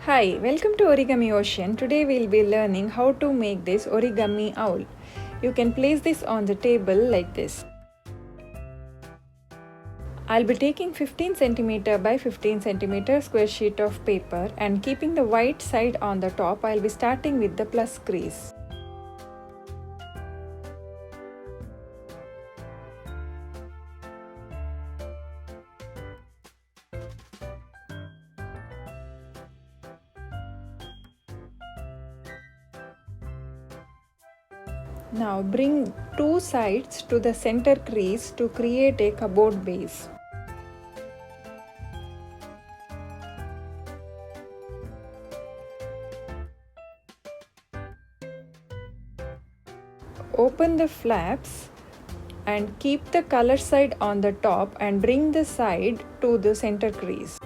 Hi, welcome to Origami Ocean. Today we'll be learning how to make this origami owl. You can place this on the table like this. I'll be taking 15 cm by 15 cm square sheet of paper and keeping the white side on the top. I'll be starting with the plus crease. Now bring two sides to the center crease to create a cupboard base. Open the flaps and keep the color side on the top and bring the side to the center crease.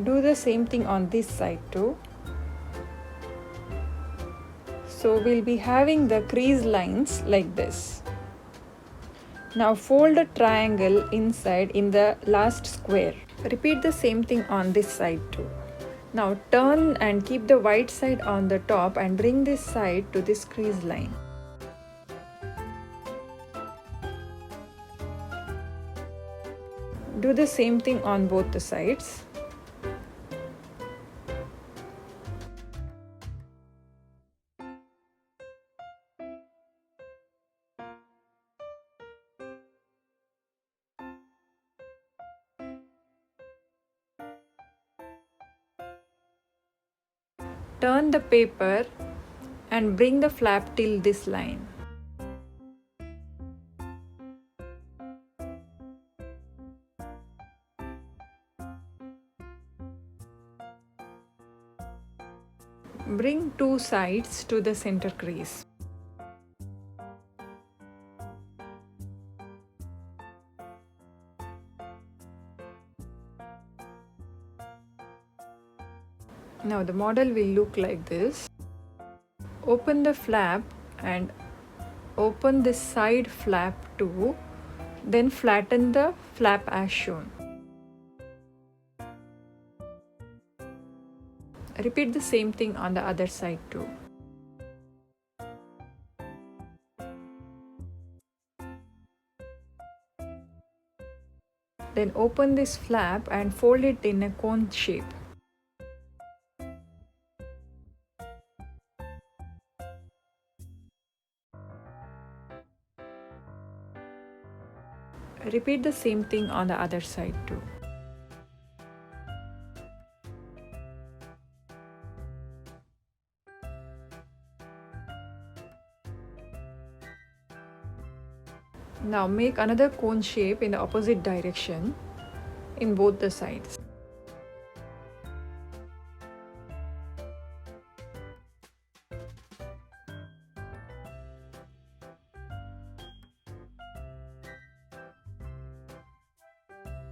Do the same thing on this side too. So we'll be having the crease lines like this. Now fold a triangle inside in the last square. Repeat the same thing on this side too. Now turn and keep the white side on the top and bring this side to this crease line. Do the same thing on both the sides. Turn the paper and bring the flap till this line. Bring two sides to the center crease. Now the model will look like this. Open the flap and open this side flap too. Then flatten the flap as shown. Repeat the same thing on the other side too. Then open this flap and fold it in a cone shape. Repeat the same thing on the other side too. Now make another cone shape in the opposite direction in both the sides.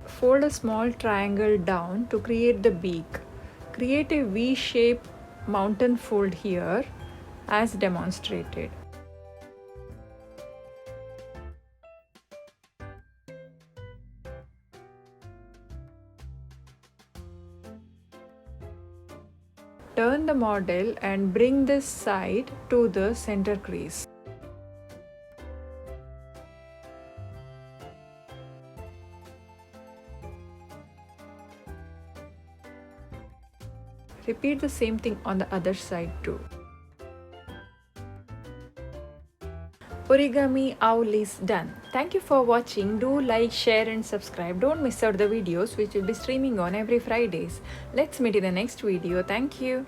Fold a small triangle down to create the beak. Create a V-shaped mountain fold here as demonstrated. Turn the model and bring this side to the center crease. Repeat the same thing on the other side too. Origami owl is done. Thank you for watching. Do like, share and subscribe. Don't miss out the videos which will be streaming on every Fridays. Let's meet in the next video. Thank you.